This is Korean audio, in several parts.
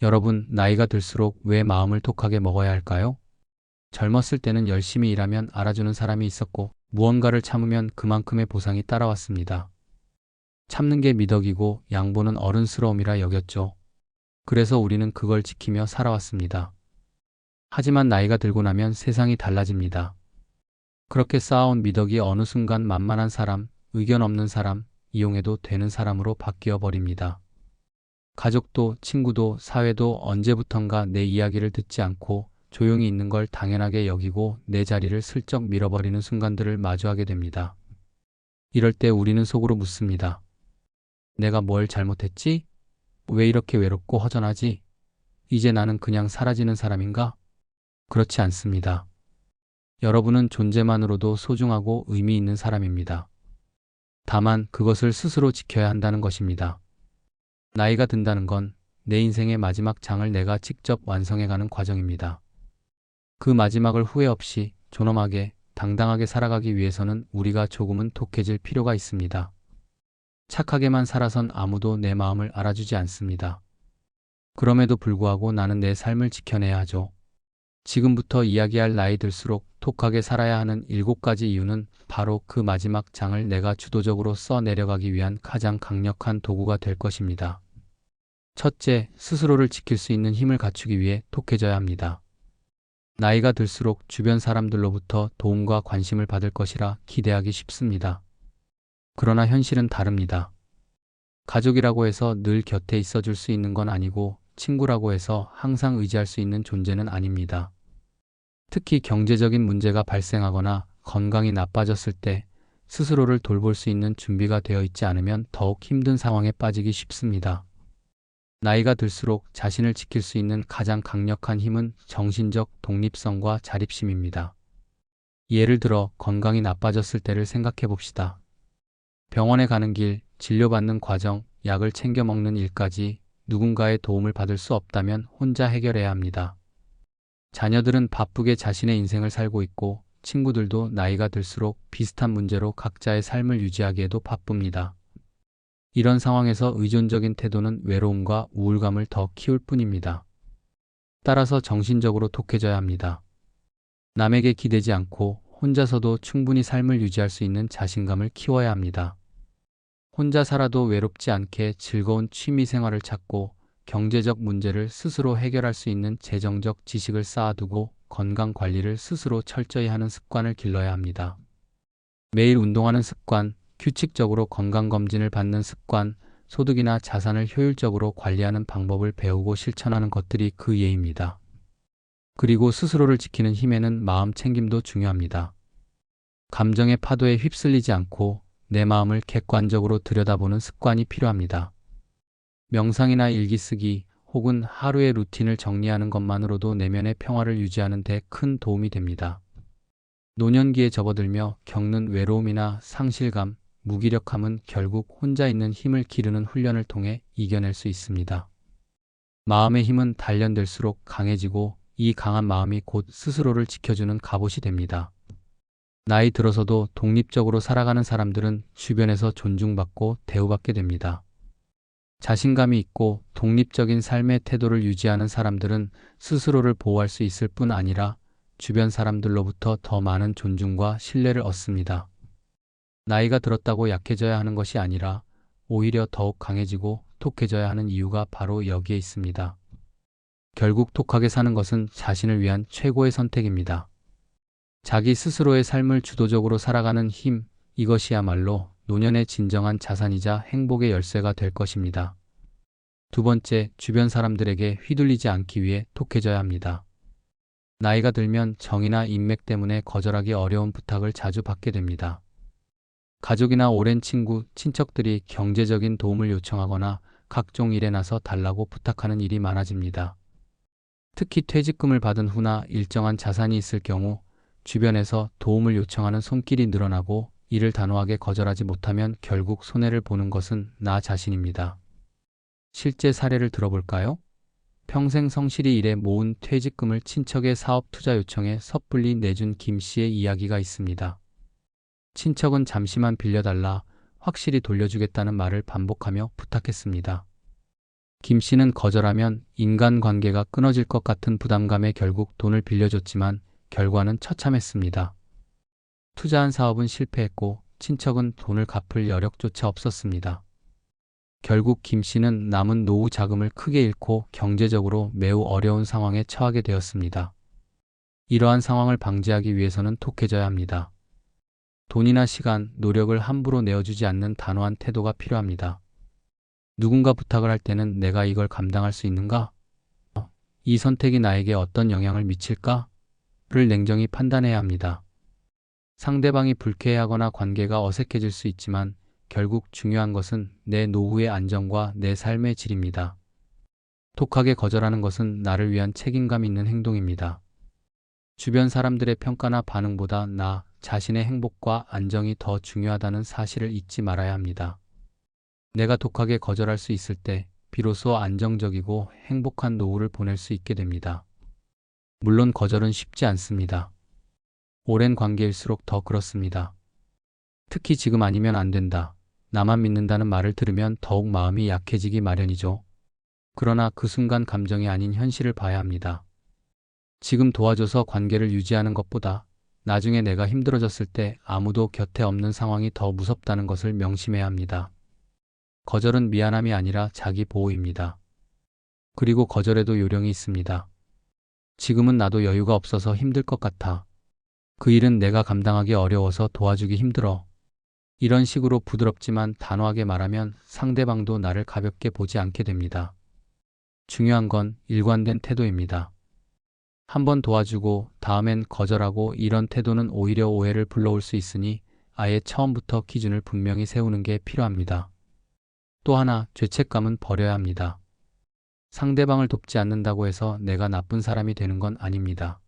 여러분, 나이가 들수록 왜 마음을 독하게 먹어야 할까요? 젊었을 때는 열심히 일하면 알아주는 사람이 있었고, 무언가를 참으면 그만큼의 보상이 따라왔습니다. 참는 게 미덕이고 양보는 어른스러움이라 여겼죠. 그래서 우리는 그걸 지키며 살아왔습니다. 하지만 나이가 들고 나면 세상이 달라집니다. 그렇게 쌓아온 미덕이 어느 순간 만만한 사람, 의견 없는 사람, 이용해도 되는 사람으로 바뀌어 버립니다. 가족도 친구도 사회도 언제부턴가 내 이야기를 듣지 않고 조용히 있는 걸 당연하게 여기고 내 자리를 슬쩍 밀어버리는 순간들을 마주하게 됩니다. 이럴 때 우리는 속으로 묻습니다. 내가 뭘 잘못했지? 왜 이렇게 외롭고 허전하지? 이제 나는 그냥 사라지는 사람인가? 그렇지 않습니다. 여러분은 존재만으로도 소중하고 의미 있는 사람입니다. 다만 그것을 스스로 지켜야 한다는 것입니다. 나이가 든다는 건 내 인생의 마지막 장을 내가 직접 완성해가는 과정입니다. 그 마지막을 후회 없이 존엄하게, 당당하게 살아가기 위해서는 우리가 조금은 독해질 필요가 있습니다. 착하게만 살아선 아무도 내 마음을 알아주지 않습니다. 그럼에도 불구하고 나는 내 삶을 지켜내야 하죠. 지금부터 이야기할 나이 들수록 독하게 살아야 하는 7가지 이유는 바로 그 마지막 장을 내가 주도적으로 써 내려가기 위한 가장 강력한 도구가 될 것입니다. 첫째, 스스로를 지킬 수 있는 힘을 갖추기 위해 독해져야 합니다. 나이가 들수록 주변 사람들로부터 도움과 관심을 받을 것이라 기대하기 쉽습니다. 그러나 현실은 다릅니다. 가족이라고 해서 늘 곁에 있어줄 수 있는 건 아니고 친구라고 해서 항상 의지할 수 있는 존재는 아닙니다. 특히 경제적인 문제가 발생하거나 건강이 나빠졌을 때 스스로를 돌볼 수 있는 준비가 되어 있지 않으면 더욱 힘든 상황에 빠지기 쉽습니다. 나이가 들수록 자신을 지킬 수 있는 가장 강력한 힘은 정신적 독립성과 자립심입니다. 예를 들어 건강이 나빠졌을 때를 생각해 봅시다. 병원에 가는 길, 진료받는 과정, 약을 챙겨 먹는 일까지 누군가의 도움을 받을 수 없다면 혼자 해결해야 합니다. 자녀들은 바쁘게 자신의 인생을 살고 있고 친구들도 나이가 들수록 비슷한 문제로 각자의 삶을 유지하기에도 바쁩니다. 이런 상황에서 의존적인 태도는 외로움과 우울감을 더 키울 뿐입니다. 따라서 정신적으로 독해져야 합니다. 남에게 기대지 않고 혼자서도 충분히 삶을 유지할 수 있는 자신감을 키워야 합니다. 혼자 살아도 외롭지 않게 즐거운 취미 생활을 찾고 경제적 문제를 스스로 해결할 수 있는 재정적 지식을 쌓아두고 건강 관리를 스스로 철저히 하는 습관을 길러야 합니다. 매일 운동하는 습관, 규칙적으로 건강검진을 받는 습관, 소득이나 자산을 효율적으로 관리하는 방법을 배우고 실천하는 것들이 그 예입니다. 그리고 스스로를 지키는 힘에는 마음 챙김도 중요합니다. 감정의 파도에 휩쓸리지 않고 내 마음을 객관적으로 들여다보는 습관이 필요합니다. 명상이나 일기 쓰기 혹은 하루의 루틴을 정리하는 것만으로도 내면의 평화를 유지하는 데 큰 도움이 됩니다. 노년기에 접어들며 겪는 외로움이나 상실감, 무기력함은 결국 혼자 있는 힘을 기르는 훈련을 통해 이겨낼 수 있습니다. 마음의 힘은 단련될수록 강해지고 이 강한 마음이 곧 스스로를 지켜주는 갑옷이 됩니다. 나이 들어서도 독립적으로 살아가는 사람들은 주변에서 존중받고 대우받게 됩니다. 자신감이 있고 독립적인 삶의 태도를 유지하는 사람들은 스스로를 보호할 수 있을 뿐 아니라 주변 사람들로부터 더 많은 존중과 신뢰를 얻습니다. 나이가 들었다고 약해져야 하는 것이 아니라 오히려 더욱 강해지고 독해져야 하는 이유가 바로 여기에 있습니다. 결국 독하게 사는 것은 자신을 위한 최고의 선택입니다. 자기 스스로의 삶을 주도적으로 살아가는 힘, 이것이야말로 노년의 진정한 자산이자 행복의 열쇠가 될 것입니다. 두 번째, 주변 사람들에게 휘둘리지 않기 위해 독해져야 합니다. 나이가 들면 정이나 인맥 때문에 거절하기 어려운 부탁을 자주 받게 됩니다. 가족이나 오랜 친구, 친척들이 경제적인 도움을 요청하거나 각종 일에 나서 달라고 부탁하는 일이 많아집니다. 특히 퇴직금을 받은 후나 일정한 자산이 있을 경우 주변에서 도움을 요청하는 손길이 늘어나고 이를 단호하게 거절하지 못하면 결국 손해를 보는 것은 나 자신입니다. 실제 사례를 들어볼까요? 평생 성실히 일해 모은 퇴직금을 친척의 사업 투자 요청에 섣불리 내준 김 씨의 이야기가 있습니다. 친척은 잠시만 빌려달라, 확실히 돌려주겠다는 말을 반복하며 부탁했습니다. 김 씨는 거절하면 인간관계가 끊어질 것 같은 부담감에 결국 돈을 빌려줬지만 결과는 처참했습니다. 투자한 사업은 실패했고 친척은 돈을 갚을 여력조차 없었습니다. 결국 김 씨는 남은 노후 자금을 크게 잃고 경제적으로 매우 어려운 상황에 처하게 되었습니다. 이러한 상황을 방지하기 위해서는 독해져야 합니다. 돈이나 시간, 노력을 함부로 내어주지 않는 단호한 태도가 필요합니다. 누군가 부탁을 할 때는 내가 이걸 감당할 수 있는가? 이 선택이 나에게 어떤 영향을 미칠까? 를 냉정히 판단해야 합니다. 상대방이 불쾌해하거나 관계가 어색해질 수 있지만 결국 중요한 것은 내 노후의 안정과 내 삶의 질입니다. 독하게 거절하는 것은 나를 위한 책임감 있는 행동입니다. 주변 사람들의 평가나 반응보다 나 자신의 행복과 안정이 더 중요하다는 사실을 잊지 말아야 합니다. 내가 독하게 거절할 수 있을 때 비로소 안정적이고 행복한 노후를 보낼 수 있게 됩니다. 물론 거절은 쉽지 않습니다. 오랜 관계일수록 더 그렇습니다. 특히 지금 아니면 안 된다, 나만 믿는다는 말을 들으면 더욱 마음이 약해지기 마련이죠. 그러나 그 순간 감정이 아닌 현실을 봐야 합니다. 지금 도와줘서 관계를 유지하는 것보다 나중에 내가 힘들어졌을 때 아무도 곁에 없는 상황이 더 무섭다는 것을 명심해야 합니다. 거절은 미안함이 아니라 자기 보호입니다. 그리고 거절에도 요령이 있습니다. 지금은 나도 여유가 없어서 힘들 것 같아. 그 일은 내가 감당하기 어려워서 도와주기 힘들어. 이런 식으로 부드럽지만 단호하게 말하면 상대방도 나를 가볍게 보지 않게 됩니다. 중요한 건 일관된 태도입니다. 한번 도와주고 다음엔 거절하고 이런 태도는 오히려 오해를 불러올 수 있으니 아예 처음부터 기준을 분명히 세우는 게 필요합니다. 또 하나, 죄책감은 버려야 합니다. 상대방을 돕지 않는다고 해서 내가 나쁜 사람이 되는 건 아닙니다.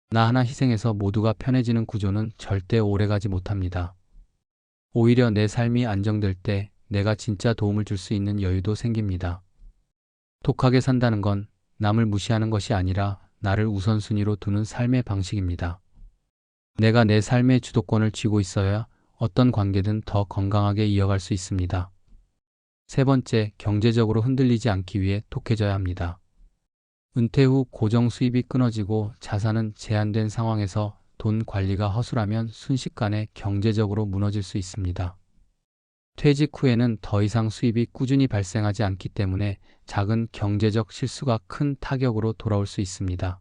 나 하나 희생해서 모두가 편해지는 구조는 절대 오래가지 못합니다. 오히려 내 삶이 안정될 때 내가 진짜 도움을 줄 수 있는 여유도 생깁니다. 독하게 산다는 건 남을 무시하는 것이 아니라 나를 우선순위로 두는 삶의 방식입니다. 내가 내 삶의 주도권을 쥐고 있어야 어떤 관계든 더 건강하게 이어갈 수 있습니다. 세 번째, 경제적으로 흔들리지 않기 위해 독해져야 합니다. 은퇴 후 고정 수입이 끊어지고 자산은 제한된 상황에서 돈 관리가 허술하면 순식간에 경제적으로 무너질 수 있습니다. 퇴직 후에는 더 이상 수입이 꾸준히 발생하지 않기 때문에 작은 경제적 실수가 큰 타격으로 돌아올 수 있습니다.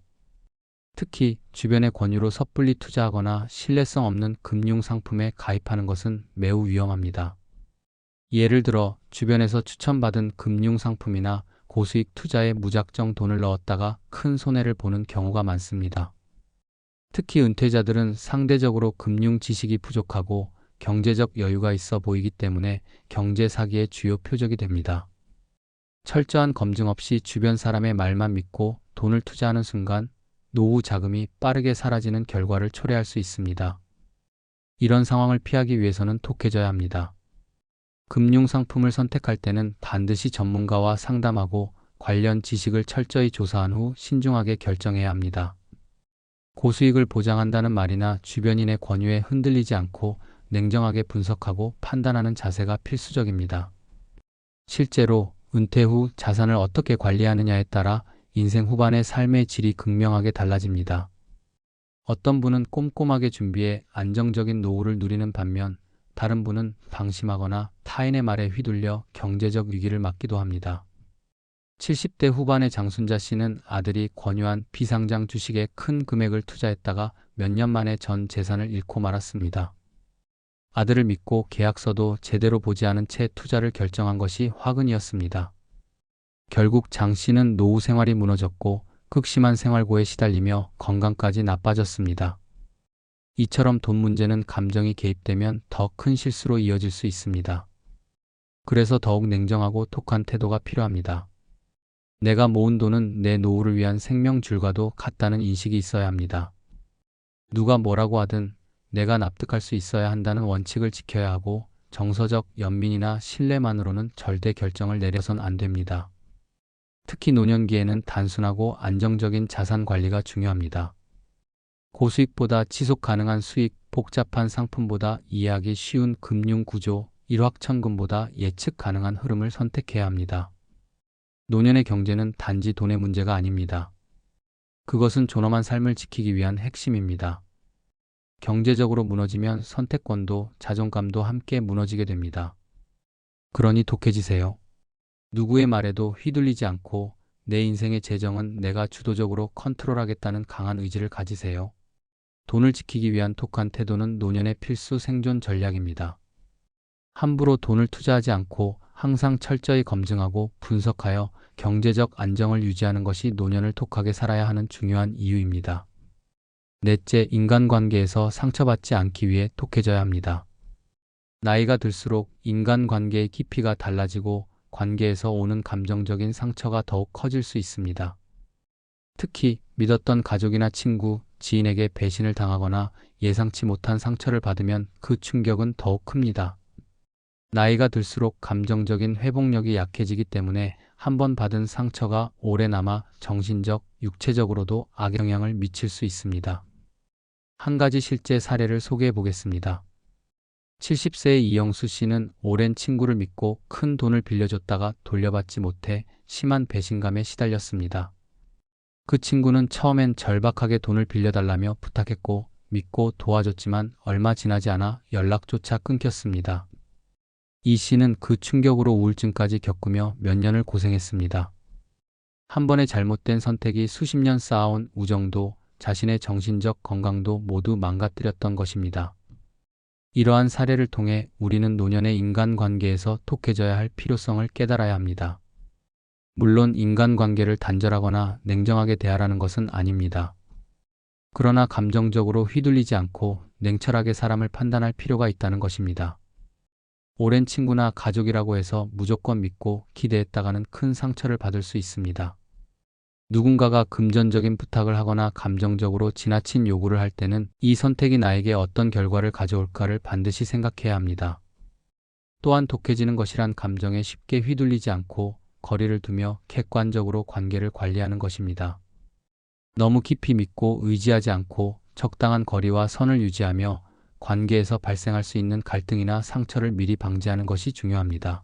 특히 주변의 권유로 섣불리 투자하거나 신뢰성 없는 금융 상품에 가입하는 것은 매우 위험합니다. 예를 들어 주변에서 추천받은 금융 상품이나 고수익 투자에 무작정 돈을 넣었다가 큰 손해를 보는 경우가 많습니다. 특히 은퇴자들은 상대적으로 금융 지식이 부족하고 경제적 여유가 있어 보이기 때문에 경제 사기의 주요 표적이 됩니다. 철저한 검증 없이 주변 사람의 말만 믿고 돈을 투자하는 순간 노후 자금이 빠르게 사라지는 결과를 초래할 수 있습니다. 이런 상황을 피하기 위해서는 독해져야 합니다. 금융 상품을 선택할 때는 반드시 전문가와 상담하고 관련 지식을 철저히 조사한 후 신중하게 결정해야 합니다. 고수익을 보장한다는 말이나 주변인의 권유에 흔들리지 않고 냉정하게 분석하고 판단하는 자세가 필수적입니다. 실제로 은퇴 후 자산을 어떻게 관리하느냐에 따라 인생 후반의 삶의 질이 극명하게 달라집니다. 어떤 분은 꼼꼼하게 준비해 안정적인 노후를 누리는 반면 다른 분은 방심하거나 타인의 말에 휘둘려 경제적 위기를 맞기도 합니다. 70대 후반의 장순자 씨는 아들이 권유한 비상장 주식에 큰 금액을 투자했다가 몇 년 만에 전 재산을 잃고 말았습니다. 아들을 믿고 계약서도 제대로 보지 않은 채 투자를 결정한 것이 화근이었습니다. 결국 장 씨는 노후 생활이 무너졌고 극심한 생활고에 시달리며 건강까지 나빠졌습니다. 이처럼 돈 문제는 감정이 개입되면 더 큰 실수로 이어질 수 있습니다. 그래서 더욱 냉정하고 독한 태도가 필요합니다. 내가 모은 돈은 내 노후를 위한 생명줄과도 같다는 인식이 있어야 합니다. 누가 뭐라고 하든 내가 납득할 수 있어야 한다는 원칙을 지켜야 하고 정서적 연민이나 신뢰만으로는 절대 결정을 내려선 안 됩니다. 특히 노년기에는 단순하고 안정적인 자산 관리가 중요합니다. 고수익보다 지속 가능한 수익, 복잡한 상품보다 이해하기 쉬운 금융 구조, 일확천금보다 예측 가능한 흐름을 선택해야 합니다. 노년의 경제는 단지 돈의 문제가 아닙니다. 그것은 존엄한 삶을 지키기 위한 핵심입니다. 경제적으로 무너지면 선택권도 자존감도 함께 무너지게 됩니다. 그러니 독해지세요. 누구의 말에도 휘둘리지 않고 내 인생의 재정은 내가 주도적으로 컨트롤하겠다는 강한 의지를 가지세요. 돈을 지키기 위한 독한 태도는 노년의 필수 생존 전략입니다. 함부로 돈을 투자하지 않고 항상 철저히 검증하고 분석하여 경제적 안정을 유지하는 것이 노년을 독하게 살아야 하는 중요한 이유입니다. 넷째, 인간관계에서 상처받지 않기 위해 독해져야 합니다. 나이가 들수록 인간관계의 깊이가 달라지고 관계에서 오는 감정적인 상처가 더욱 커질 수 있습니다. 특히 믿었던 가족이나 친구, 지인에게 배신을 당하거나 예상치 못한 상처를 받으면 그 충격은 더욱 큽니다. 나이가 들수록 감정적인 회복력이 약해지기 때문에 한 번 받은 상처가 오래 남아 정신적, 육체적으로도 악영향을 미칠 수 있습니다. 한 가지 실제 사례를 소개해 보겠습니다. 70세의 이영수 씨는 오랜 친구를 믿고 큰 돈을 빌려줬다가 돌려받지 못해 심한 배신감에 시달렸습니다. 그 친구는 처음엔 절박하게 돈을 빌려달라며 부탁했고 믿고 도와줬지만 얼마 지나지 않아 연락조차 끊겼습니다. 이 씨는 그 충격으로 우울증까지 겪으며 몇 년을 고생했습니다. 한 번의 잘못된 선택이 수십 년 쌓아온 우정도 자신의 정신적 건강도 모두 망가뜨렸던 것입니다. 이러한 사례를 통해 우리는 노년의 인간관계에서 독해져야 할 필요성을 깨달아야 합니다. 물론 인간관계를 단절하거나 냉정하게 대하라는 것은 아닙니다. 그러나 감정적으로 휘둘리지 않고 냉철하게 사람을 판단할 필요가 있다는 것입니다. 오랜 친구나 가족이라고 해서 무조건 믿고 기대했다가는 큰 상처를 받을 수 있습니다. 누군가가 금전적인 부탁을 하거나 감정적으로 지나친 요구를 할 때는 이 선택이 나에게 어떤 결과를 가져올까를 반드시 생각해야 합니다. 또한 독해지는 것이란 감정에 쉽게 휘둘리지 않고 거리를 두며 객관적으로 관계를 관리하는 것입니다. 너무 깊이 믿고 의지하지 않고 적당한 거리와 선을 유지하며 관계에서 발생할 수 있는 갈등이나 상처를 미리 방지하는 것이 중요합니다.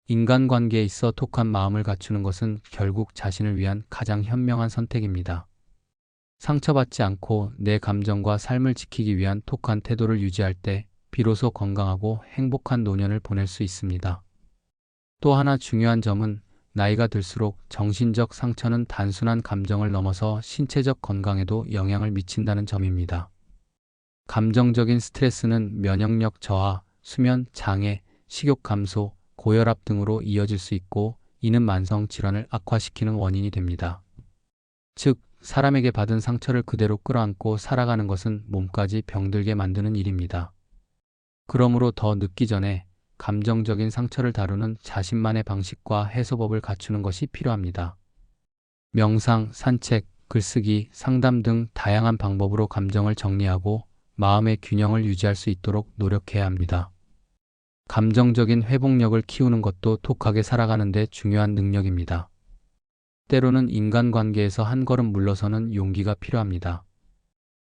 인간관계에 있어 독한 마음을 갖추는 것은 결국 자신을 위한 가장 현명한 선택입니다. 상처받지 않고 내 감정과 삶을 지키기 위한 독한 태도를 유지할 때 비로소 건강하고 행복한 노년을 보낼 수 있습니다. 또 하나 중요한 점은 나이가 들수록 정신적 상처는 단순한 감정을 넘어서 신체적 건강에도 영향을 미친다는 점입니다. 감정적인 스트레스는 면역력 저하, 수면 장애, 식욕 감소, 고혈압 등으로 이어질 수 있고 이는 만성 질환을 악화시키는 원인이 됩니다. 즉, 사람에게 받은 상처를 그대로 끌어안고 살아가는 것은 몸까지 병들게 만드는 일입니다. 그러므로 더 늦기 전에 감정적인 상처를 다루는 자신만의 방식과 해소법을 갖추는 것이 필요합니다. 명상, 산책, 글쓰기, 상담 등 다양한 방법으로 감정을 정리하고 마음의 균형을 유지할 수 있도록 노력해야 합니다. 감정적인 회복력을 키우는 것도 독하게 살아가는 데 중요한 능력입니다. 때로는 인간관계에서 한 걸음 물러서는 용기가 필요합니다.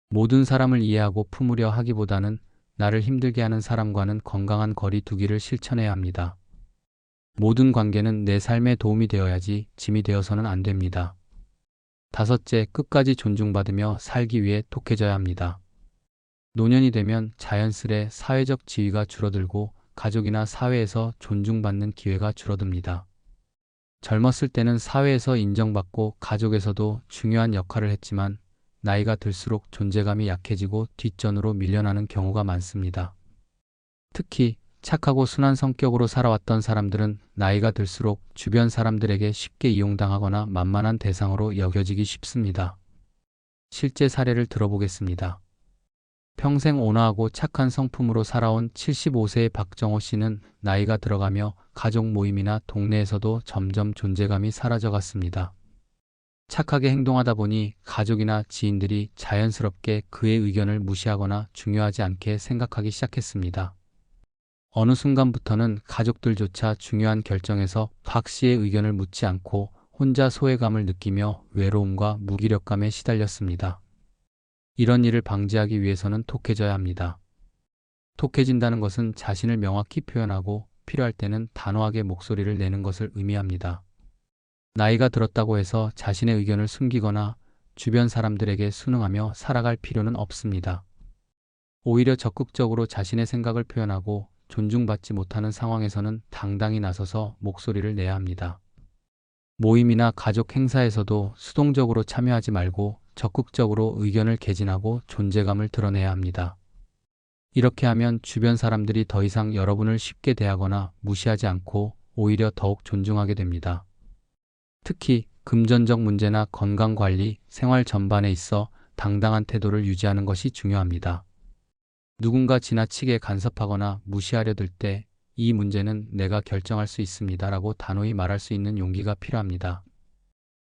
모든 사람을 이해하고 품으려 하기보다는 나를 힘들게 하는 사람과는 건강한 거리 두기를 실천해야 합니다. 모든 관계는 내 삶에 도움이 되어야지 짐이 되어서는 안 됩니다. 다섯째, 끝까지 존중받으며 살기 위해 독해져야 합니다. 노년이 되면 자연스레 사회적 지위가 줄어들고 가족이나 사회에서 존중받는 기회가 줄어듭니다. 젊었을 때는 사회에서 인정받고 가족에서도 중요한 역할을 했지만 나이가 들수록 존재감이 약해지고 뒷전으로 밀려나는 경우가 많습니다. 특히 착하고 순한 성격으로 살아왔던 사람들은 나이가 들수록 주변 사람들에게 쉽게 이용당하거나 만만한 대상으로 여겨지기 쉽습니다. 실제 사례를 들어보겠습니다. 평생 온화하고 착한 성품으로 살아온 75세의 박정호 씨는 나이가 들어가며 가족 모임이나 동네에서도 점점 존재감이 사라져갔습니다. 착하게 행동하다 보니 가족이나 지인들이 자연스럽게 그의 의견을 무시하거나 중요하지 않게 생각하기 시작했습니다. 어느 순간부터는 가족들조차 중요한 결정에서 박 씨의 의견을 묻지 않고 혼자 소외감을 느끼며 외로움과 무기력감에 시달렸습니다. 이런 일을 방지하기 위해서는 독해져야 합니다. 독해진다는 것은 자신을 명확히 표현하고 필요할 때는 단호하게 목소리를 내는 것을 의미합니다. 나이가 들었다고 해서 자신의 의견을 숨기거나 주변 사람들에게 순응하며 살아갈 필요는 없습니다. 오히려 적극적으로 자신의 생각을 표현하고 존중받지 못하는 상황에서는 당당히 나서서 목소리를 내야 합니다. 모임이나 가족 행사에서도 수동적으로 참여하지 말고 적극적으로 의견을 개진하고 존재감을 드러내야 합니다. 이렇게 하면 주변 사람들이 더 이상 여러분을 쉽게 대하거나 무시하지 않고 오히려 더욱 존중하게 됩니다. 특히 금전적 문제나 건강관리, 생활 전반에 있어 당당한 태도를 유지하는 것이 중요합니다. 누군가 지나치게 간섭하거나 무시하려 들 때 이 문제는 내가 결정할 수 있습니다 라고 단호히 말할 수 있는 용기가 필요합니다.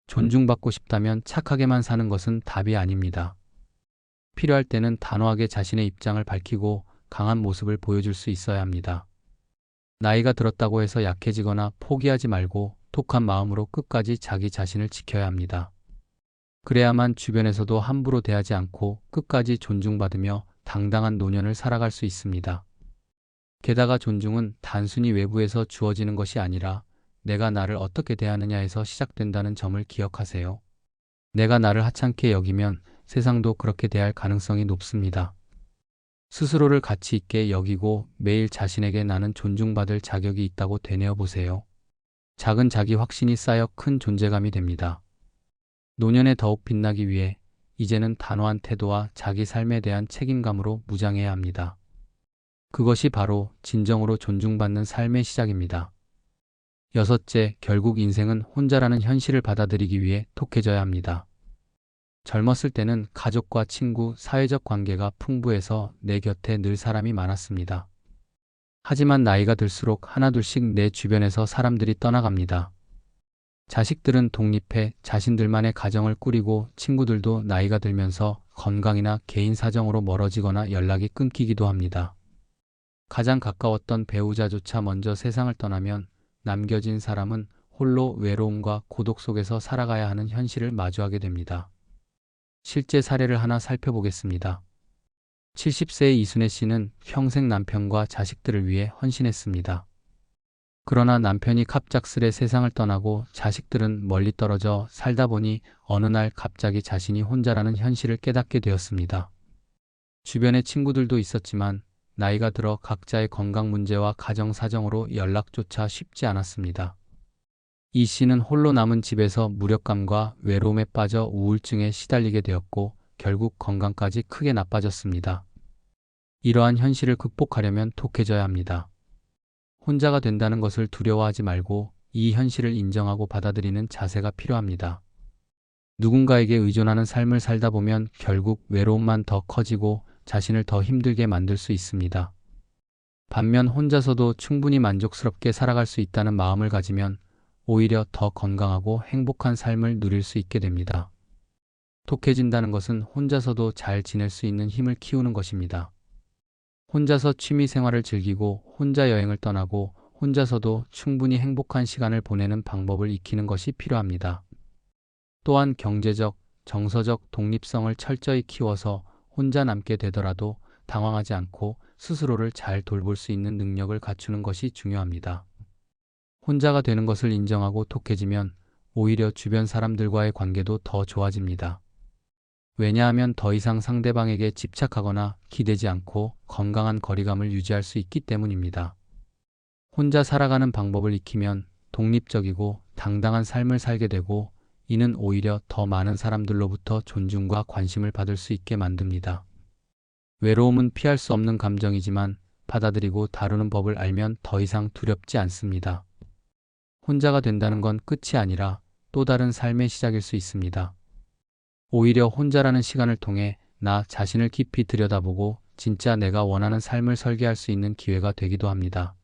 존중받고 싶다면 착하게만 사는 것은 답이 아닙니다. 필요할 때는 단호하게 자신의 입장을 밝히고 강한 모습을 보여줄 수 있어야 합니다. 나이가 들었다고 해서 약해지거나 포기하지 말고 독한 마음으로 끝까지 자기 자신을 지켜야 합니다. 그래야만 주변에서도 함부로 대하지 않고 끝까지 존중받으며 당당한 노년을 살아갈 수 있습니다. 게다가 존중은 단순히 외부에서 주어지는 것이 아니라 내가 나를 어떻게 대하느냐에서 시작된다는 점을 기억하세요. 내가 나를 하찮게 여기면 세상도 그렇게 대할 가능성이 높습니다. 스스로를 가치 있게 여기고 매일 자신에게 나는 존중받을 자격이 있다고 되뇌어 보세요. 작은 자기 확신이 쌓여 큰 존재감이 됩니다. 노년에 더욱 빛나기 위해 이제는 단호한 태도와 자기 삶에 대한 책임감으로 무장해야 합니다. 그것이 바로 진정으로 존중받는 삶의 시작입니다. 여섯째, 결국 인생은 혼자라는 현실을 받아들이기 위해 독해져야 합니다. 젊었을 때는 가족과 친구, 사회적 관계가 풍부해서 내 곁에 늘 사람이 많았습니다. 하지만 나이가 들수록 하나둘씩 내 주변에서 사람들이 떠나갑니다. 자식들은 독립해 자신들만의 가정을 꾸리고 친구들도 나이가 들면서 건강이나 개인 사정으로 멀어지거나 연락이 끊기기도 합니다. 가장 가까웠던 배우자조차 먼저 세상을 떠나면 남겨진 사람은 홀로 외로움과 고독 속에서 살아가야 하는 현실을 마주하게 됩니다. 실제 사례를 하나 살펴보겠습니다. 70세의 이순애 씨는 평생 남편과 자식들을 위해 헌신했습니다. 그러나 남편이 갑작스레 세상을 떠나고 자식들은 멀리 떨어져 살다 보니 어느 날 갑자기 자신이 혼자라는 현실을 깨닫게 되었습니다. 주변에 친구들도 있었지만 나이가 들어 각자의 건강 문제와 가정 사정으로 연락조차 쉽지 않았습니다. 이 씨는 홀로 남은 집에서 무력감과 외로움에 빠져 우울증에 시달리게 되었고 결국 건강까지 크게 나빠졌습니다. 이러한 현실을 극복하려면 독해져야 합니다. 혼자가 된다는 것을 두려워하지 말고 이 현실을 인정하고 받아들이는 자세가 필요합니다. 누군가에게 의존하는 삶을 살다 보면 결국 외로움만 더 커지고 자신을 더 힘들게 만들 수 있습니다. 반면 혼자서도 충분히 만족스럽게 살아갈 수 있다는 마음을 가지면 오히려 더 건강하고 행복한 삶을 누릴 수 있게 됩니다. 독해진다는 것은 혼자서도 잘 지낼 수 있는 힘을 키우는 것입니다. 혼자서 취미 생활을 즐기고 혼자 여행을 떠나고 혼자서도 충분히 행복한 시간을 보내는 방법을 익히는 것이 필요합니다. 또한 경제적, 정서적 독립성을 철저히 키워서 혼자 남게 되더라도 당황하지 않고 스스로를 잘 돌볼 수 있는 능력을 갖추는 것이 중요합니다. 혼자가 되는 것을 인정하고 독해지면 오히려 주변 사람들과의 관계도 더 좋아집니다. 왜냐하면 더 이상 상대방에게 집착하거나 기대지 않고 건강한 거리감을 유지할 수 있기 때문입니다. 혼자 살아가는 방법을 익히면 독립적이고 당당한 삶을 살게 되고 이는 오히려 더 많은 사람들로부터 존중과 관심을 받을 수 있게 만듭니다. 외로움은 피할 수 없는 감정이지만 받아들이고 다루는 법을 알면 더 이상 두렵지 않습니다. 혼자가 된다는 건 끝이 아니라 또 다른 삶의 시작일 수 있습니다. 오히려 혼자라는 시간을 통해 나 자신을 깊이 들여다보고 진짜 내가 원하는 삶을 설계할 수 있는 기회가 되기도 합니다.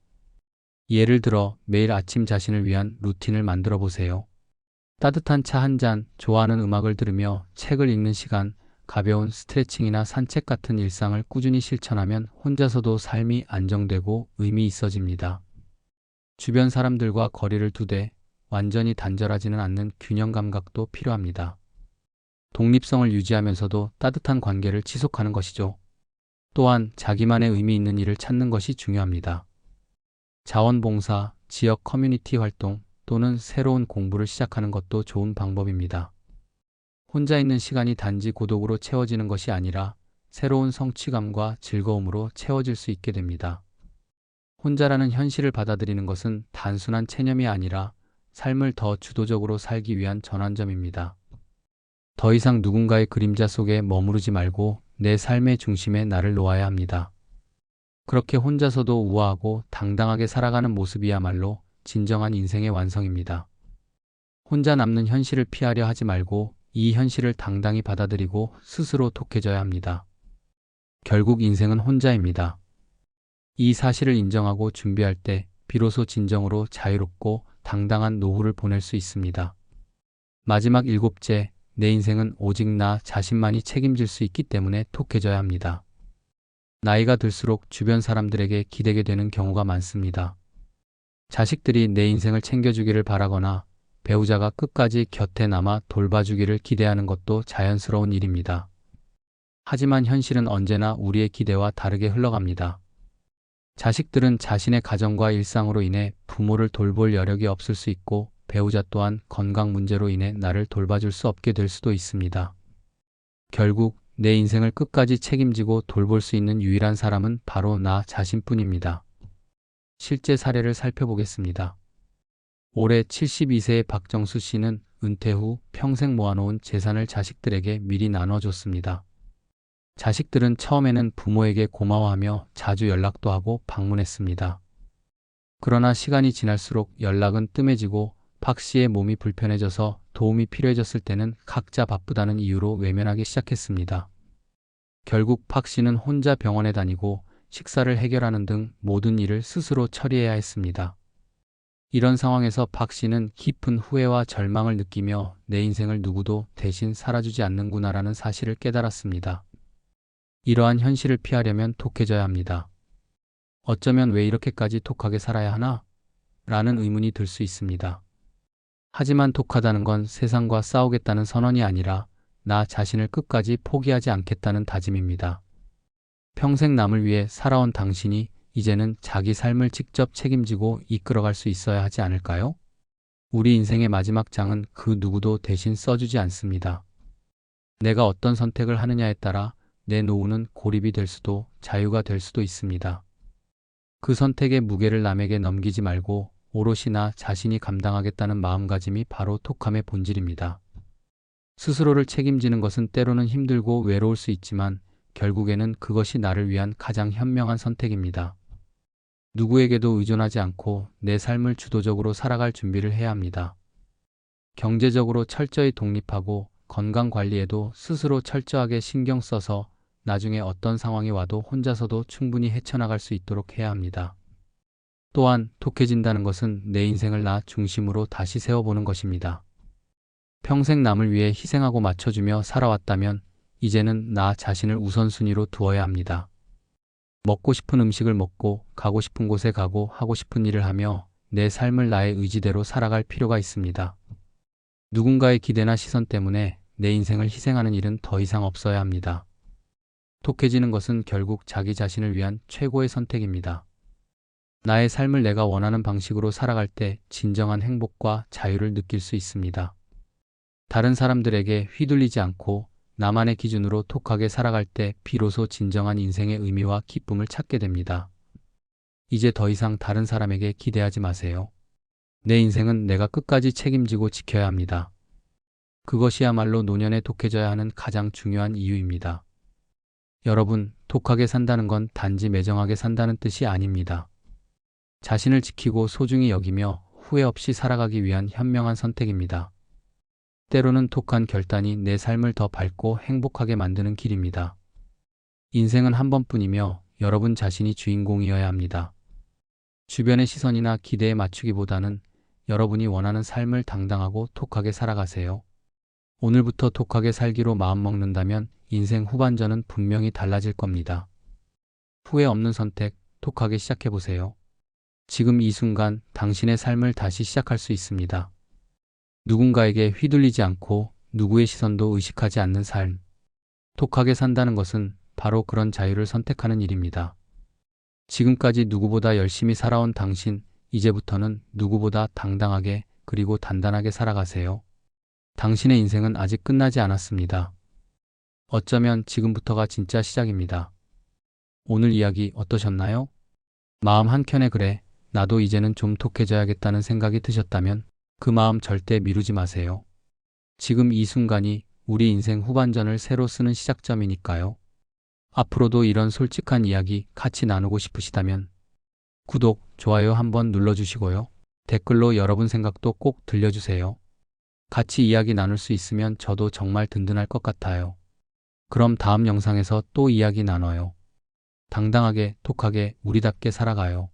예를 들어 매일 아침 자신을 위한 루틴을 만들어 보세요. 따뜻한 차 한 잔, 좋아하는 음악을 들으며 책을 읽는 시간, 가벼운 스트레칭이나 산책 같은 일상을 꾸준히 실천하면 혼자서도 삶이 안정되고 의미 있어집니다. 주변 사람들과 거리를 두되 완전히 단절하지는 않는 균형 감각도 필요합니다. 독립성을 유지하면서도 따뜻한 관계를 지속하는 것이죠. 또한 자기만의 의미 있는 일을 찾는 것이 중요합니다. 자원봉사, 지역 커뮤니티 활동, 또는 새로운 공부를 시작하는 것도 좋은 방법입니다. 혼자 있는 시간이 단지 고독으로 채워지는 것이 아니라 새로운 성취감과 즐거움으로 채워질 수 있게 됩니다. 혼자라는 현실을 받아들이는 것은 단순한 체념이 아니라 삶을 더 주도적으로 살기 위한 전환점입니다. 더 이상 누군가의 그림자 속에 머무르지 말고 내 삶의 중심에 나를 놓아야 합니다. 그렇게 혼자서도 우아하고 당당하게 살아가는 모습이야말로 진정한 인생의 완성입니다. 혼자 남는 현실을 피하려 하지 말고 이 현실을 당당히 받아들이고 스스로 독해져야 합니다. 결국 인생은 혼자입니다. 이 사실을 인정하고 준비할 때 비로소 진정으로 자유롭고 당당한 노후를 보낼 수 있습니다. 마지막 7째, 내 인생은 오직 나 자신만이 책임질 수 있기 때문에 독해져야 합니다. 나이가 들수록 주변 사람들에게 기대게 되는 경우가 많습니다. 자식들이 내 인생을 챙겨주기를 바라거나 배우자가 끝까지 곁에 남아 돌봐주기를 기대하는 것도 자연스러운 일입니다. 하지만 현실은 언제나 우리의 기대와 다르게 흘러갑니다. 자식들은 자신의 가정과 일상으로 인해 부모를 돌볼 여력이 없을 수 있고 배우자 또한 건강 문제로 인해 나를 돌봐줄 수 없게 될 수도 있습니다. 결국 내 인생을 끝까지 책임지고 돌볼 수 있는 유일한 사람은 바로 나 자신뿐입니다. 실제 사례를 살펴보겠습니다. 올해 72세의 박정수 씨는 은퇴 후 평생 모아놓은 재산을 자식들에게 미리 나눠줬습니다. 자식들은 처음에는 부모에게 고마워하며 자주 연락도 하고 방문했습니다. 그러나 시간이 지날수록 연락은 뜸해지고 박 씨의 몸이 불편해져서 도움이 필요해졌을 때는 각자 바쁘다는 이유로 외면하기 시작했습니다. 결국 박 씨는 혼자 병원에 다니고 식사를 해결하는 등 모든 일을 스스로 처리해야 했습니다. 이런 상황에서 박 씨는 깊은 후회와 절망을 느끼며 내 인생을 누구도 대신 살아주지 않는구나라는 사실을 깨달았습니다. 이러한 현실을 피하려면 독해져야 합니다. 어쩌면 왜 이렇게까지 독하게 살아야 하나? 라는 의문이 들 수 있습니다. 하지만 독하다는 건 세상과 싸우겠다는 선언이 아니라 나 자신을 끝까지 포기하지 않겠다는 다짐입니다. 평생 남을 위해 살아온 당신이 이제는 자기 삶을 직접 책임지고 이끌어갈 수 있어야 하지 않을까요? 우리 인생의 마지막 장은 그 누구도 대신 써주지 않습니다. 내가 어떤 선택을 하느냐에 따라 내 노후는 고립이 될 수도 자유가 될 수도 있습니다. 그 선택의 무게를 남에게 넘기지 말고 오롯이 나 자신이 감당하겠다는 마음가짐이 바로 독함의 본질입니다. 스스로를 책임지는 것은 때로는 힘들고 외로울 수 있지만 결국에는 그것이 나를 위한 가장 현명한 선택입니다. 누구에게도 의존하지 않고 내 삶을 주도적으로 살아갈 준비를 해야 합니다. 경제적으로 철저히 독립하고 건강 관리에도 스스로 철저하게 신경 써서 나중에 어떤 상황이 와도 혼자서도 충분히 헤쳐나갈 수 있도록 해야 합니다. 또한 독해진다는 것은 내 인생을 나 중심으로 다시 세워보는 것입니다. 평생 남을 위해 희생하고 맞춰주며 살아왔다면 이제는 나 자신을 우선순위로 두어야 합니다. 먹고 싶은 음식을 먹고 가고 싶은 곳에 가고 하고 싶은 일을 하며 내 삶을 나의 의지대로 살아갈 필요가 있습니다. 누군가의 기대나 시선 때문에 내 인생을 희생하는 일은 더 이상 없어야 합니다. 독해지는 것은 결국 자기 자신을 위한 최고의 선택입니다. 나의 삶을 내가 원하는 방식으로 살아갈 때 진정한 행복과 자유를 느낄 수 있습니다. 다른 사람들에게 휘둘리지 않고 나만의 기준으로 독하게 살아갈 때 비로소 진정한 인생의 의미와 기쁨을 찾게 됩니다. 이제 더 이상 다른 사람에게 기대하지 마세요. 내 인생은 내가 끝까지 책임지고 지켜야 합니다. 그것이야말로 노년에 독해져야 하는 가장 중요한 이유입니다. 여러분, 독하게 산다는 건 단지 매정하게 산다는 뜻이 아닙니다. 자신을 지키고 소중히 여기며 후회 없이 살아가기 위한 현명한 선택입니다. 때로는 독한 결단이 내 삶을 더 밝고 행복하게 만드는 길입니다. 인생은 한 번뿐이며 여러분 자신이 주인공이어야 합니다. 주변의 시선이나 기대에 맞추기보다는 여러분이 원하는 삶을 당당하고 독하게 살아가세요. 오늘부터 독하게 살기로 마음먹는다면 인생 후반전은 분명히 달라질 겁니다. 후회 없는 선택, 독하게 시작해보세요. 지금 이 순간 당신의 삶을 다시 시작할 수 있습니다. 누군가에게 휘둘리지 않고 누구의 시선도 의식하지 않는 삶. 독하게 산다는 것은 바로 그런 자유를 선택하는 일입니다. 지금까지 누구보다 열심히 살아온 당신, 이제부터는 누구보다 당당하게 그리고 단단하게 살아가세요. 당신의 인생은 아직 끝나지 않았습니다. 어쩌면 지금부터가 진짜 시작입니다. 오늘 이야기 어떠셨나요? 마음 한켠에 그래, 나도 이제는 좀 독해져야겠다는 생각이 드셨다면 그 마음 절대 미루지 마세요. 지금 이 순간이 우리 인생 후반전을 새로 쓰는 시작점이니까요. 앞으로도 이런 솔직한 이야기 같이 나누고 싶으시다면 구독, 좋아요 한번 눌러주시고요. 댓글로 여러분 생각도 꼭 들려주세요. 같이 이야기 나눌 수 있으면 저도 정말 든든할 것 같아요. 그럼 다음 영상에서 또 이야기 나눠요. 당당하게, 독하게, 우리답게 살아가요.